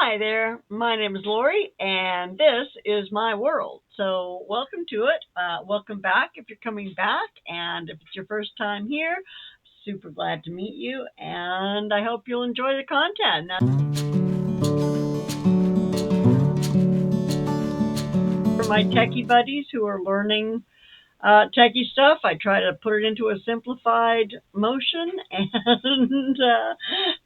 Hi there, my name is Lorrie, and this is my world. So welcome to it. Welcome back if you're coming back, and if it's your first time here, super glad to meet you, and I hope you'll enjoy the content. Now, for my techie buddies who are learning techie stuff, I try to put it into a simplified motion and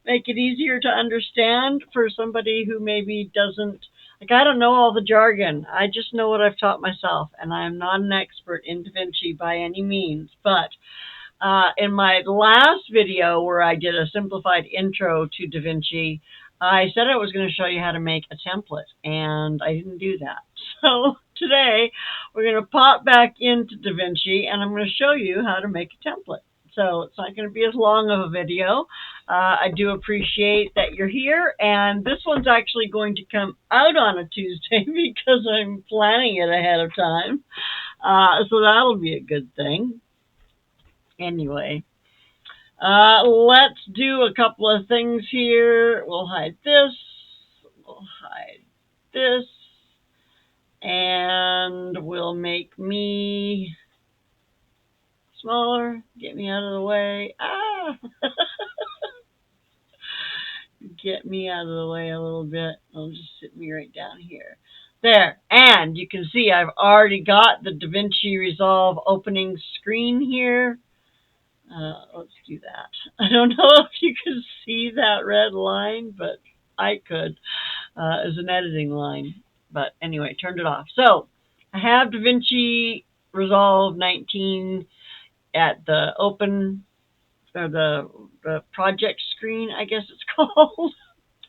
make it easier to understand for somebody who maybe doesn't, like, I don't know all the jargon. I just know what I've taught myself, and I'm not an expert in DaVinci by any means. But in my last video where I did a simplified intro to DaVinci, I said I was going to show you how to make a template, and I didn't do that. So today we're going to pop back into DaVinci, and I'm going to show you how to make a template. So it's not going to be as long of a video. I do appreciate that you're here, and this one's actually going to come out on a Tuesday because I'm planning it ahead of time. So that'll be a good thing. Anyway, let's do a couple of things here. We'll hide this. We'll hide this. And we'll make me smaller. Get me out of the way. Ah! Get me out of the way a little bit. I'll just sit me right down here. There. And you can see I've already got the DaVinci Resolve opening screen here. Let's do that. I don't know if you can see that red line, but I could as an editing line. But anyway, turned it off. So I have DaVinci Resolve 19 at the open, or the project screen, I guess it's called.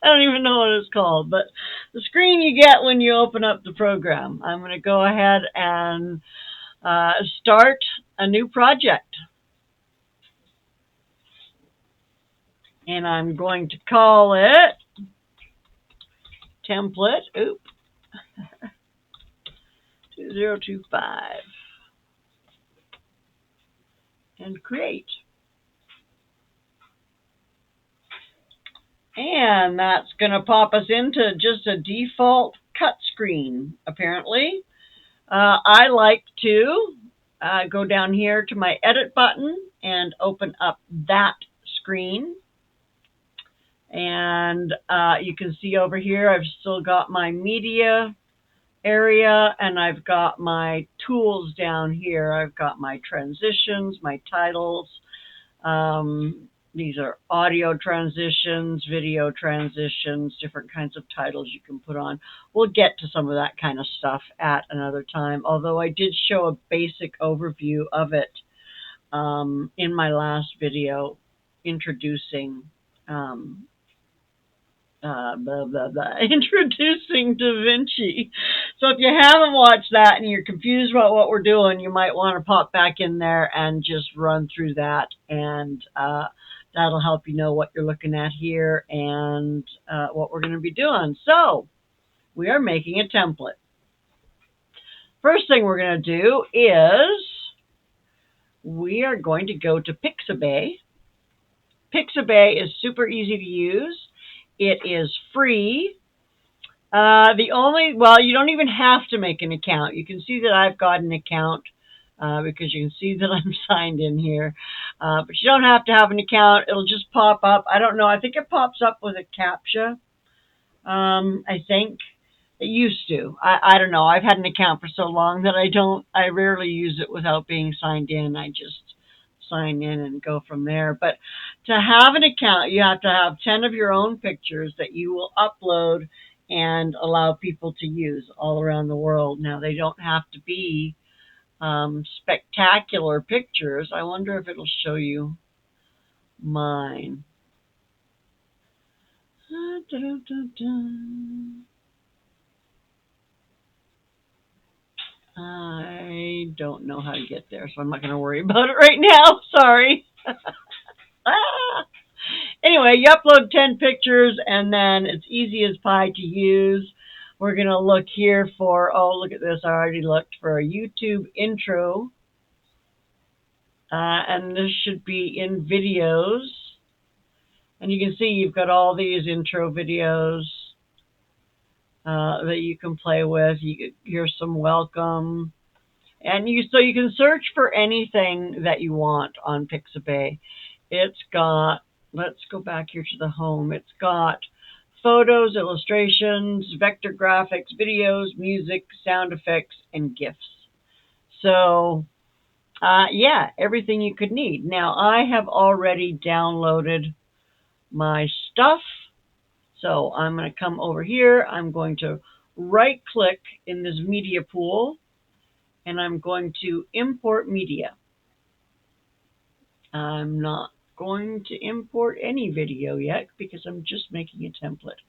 I don't even know what it's called, but the screen you get when you open up the program. I'm going to go ahead and start a new project. And I'm going to call it template, 2025, and create. And that's going to pop us into just a default cut screen, apparently. I like to go down here to my edit button and open up that screen. And you can see over here, I've still got my media area, and I've got my tools down here. I've got my transitions, my titles. These are audio transitions, video transitions, different kinds of titles you can put on. We'll get to some of that kind of stuff at another time, although I did show a basic overview of it in my last video introducing introducing DaVinci. So if you haven't watched that and you're confused about what we're doing, you might want to pop back in there and just run through that, and that'll help you know what you're looking at here and what we're going to be doing. So we are making a template. First thing we're going to do is we are going to go to Pixabay. Pixabay is super easy to use. It is free. You don't even have to make an account. You can see that I've got an account because you can see that I'm signed in here. But you don't have to have an account. It'll just pop up. I don't know. I think it pops up with a CAPTCHA. I think it used to. I don't know. I've had an account for so long that I rarely use it without being signed in. I just sign in and go from there. But to have an account, you have to have 10 of your own pictures that you will upload and allow people to use all around the world. Now, they don't have to be spectacular pictures. I wonder if it'll show you mine. I don't know how to get there, so I'm not going to worry about it right now. Sorry. Anyway, you upload 10 pictures, and then it's easy as pie to use. We're going to look here for, oh, look at this. I already looked for a YouTube intro. And this should be in videos. And you can see you've got all these intro videos. that you can play with. Here's some welcome. And so you can search for anything that you want on Pixabay. It's got, let's go back here to the home. It's got photos, illustrations, vector graphics, videos, music, sound effects, and GIFs. So, yeah, everything you could need. Now, I have already downloaded my stuff. So I'm going to come over here. I'm going to right click in this media pool, and I'm going to import media. I'm not going to import any video yet because I'm just making a template.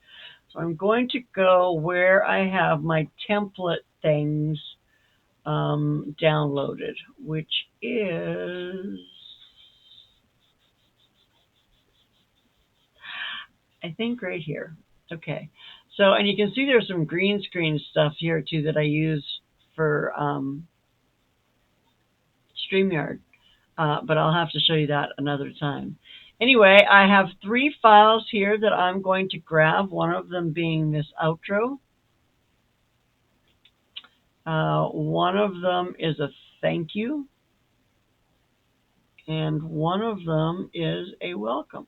So I'm going to go where I have my template things downloaded, which is, I think, right here. Okay. So, and you can see there's some green screen stuff here too that I use for StreamYard, but I'll have to show you that another time. Anyway, I have 3 files here that I'm going to grab, one of them being this outro. One of them is a thank you, and one of them is a welcome.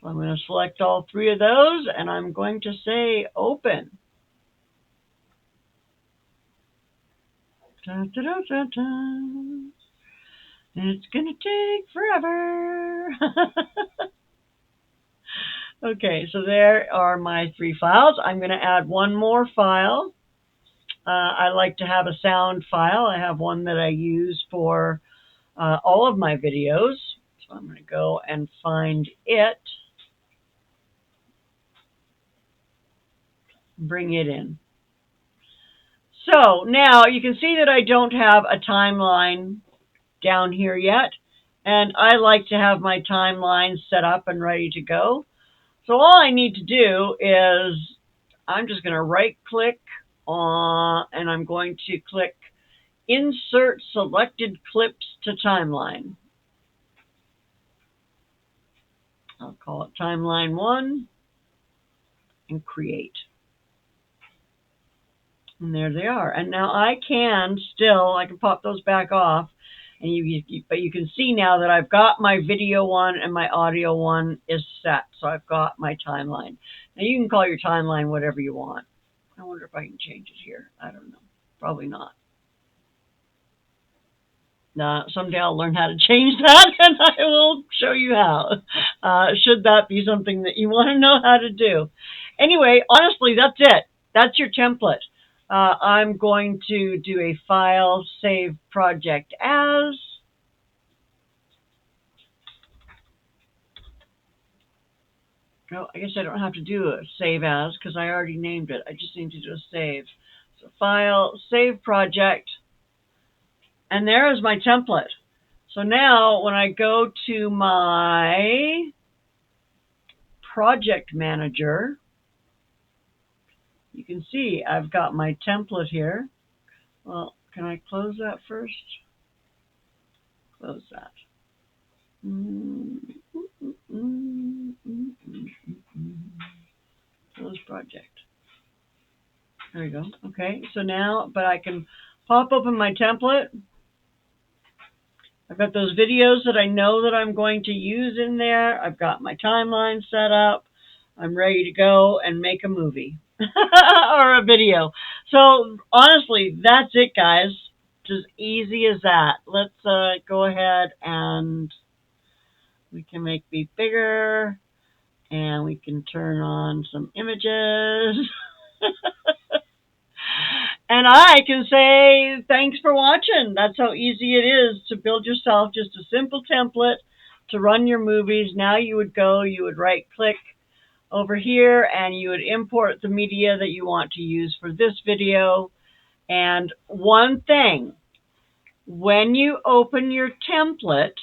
So I'm going to select all 3 of those, and I'm going to say open. Da, da, da, da, da. It's going to take forever. Okay, so there are my 3 files. I'm going to add one more file. I like to have a sound file. I have one that I use for all of my videos. So I'm going to go and find it, bring it in. So now you can see that I don't have a timeline down here yet, and I like to have my timeline set up and ready to go. So all I need to do is I'm just going to right click on, and I'm going to click Insert Selected Clips to Timeline. I'll call it Timeline 1 and create. And there they are. And now I can pop those back off, and but you can see now that I've got my video one and my audio one is set. So I've got my timeline. Now you can call your timeline whatever you want. I wonder if I can change it here. I don't know. Probably not. Someday I'll learn how to change that, and I will show you how, should that be something that you want to know how to do. Anyway, honestly, that's it. That's your template. I'm going to do a file, save project as. No, I guess I don't have to do a save as because I already named it. I just need to do a save. So file, save project, and there is my template. So now when I go to my project manager, you can see I've got my template here. Well, can I close that first? Close that. Close project. There we go. Okay, so now, but I can pop open my template. I've got those videos that I know that I'm going to use in there. I've got my timeline set up. I'm ready to go and make a movie or a video. So honestly, that's it, guys. It's as easy as that. Let's go ahead and we can make these bigger, and we can turn on some images. And I can say thanks for watching. That's how easy it is to build yourself just a simple template to run your movies. Now you would right click over here, and you would import the media that you want to use for this video. And one thing, when you open your template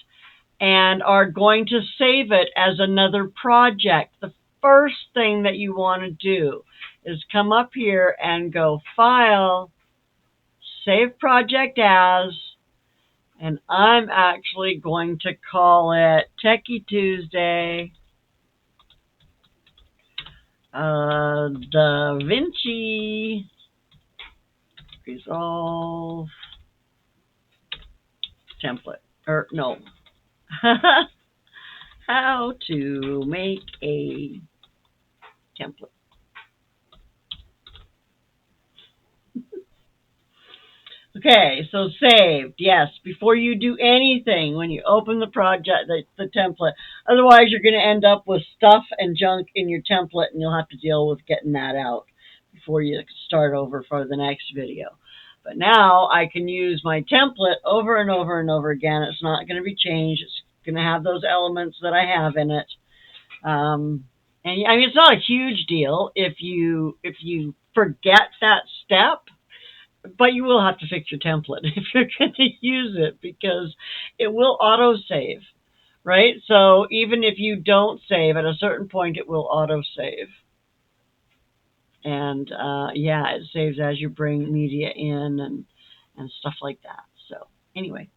and are going to save it as another project, the first thing that you want to do is come up here and go File, Save Project As, and I'm actually going to call it Techy Tuesday DaVinci DaVinci Resolve template. Or no. How to make a template. Okay, so saved. Yes, before you do anything, when you open the project, the template. Otherwise, you're going to end up with stuff and junk in your template, and you'll have to deal with getting that out before you start over for the next video. But now I can use my template over and over and over again. It's not going to be changed. It's going to have those elements that I have in it. And I mean, it's not a huge deal if you forget that step. But you will have to fix your template if you're going to use it, because it will auto save, right? So even if you don't save, at a certain point it will auto save. And yeah, it saves as you bring media in and stuff like that. So anyway,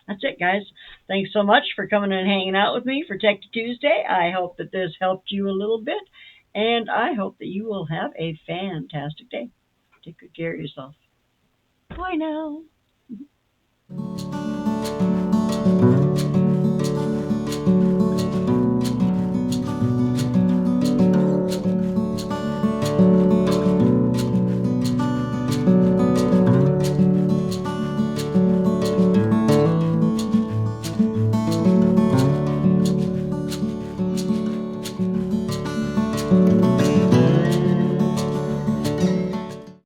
that's it, guys. Thanks so much for coming and hanging out with me for Techy Tuesday. I hope that this helped you a little bit, and I hope that you will have a fantastic day. Take good care of yourself. Bye now.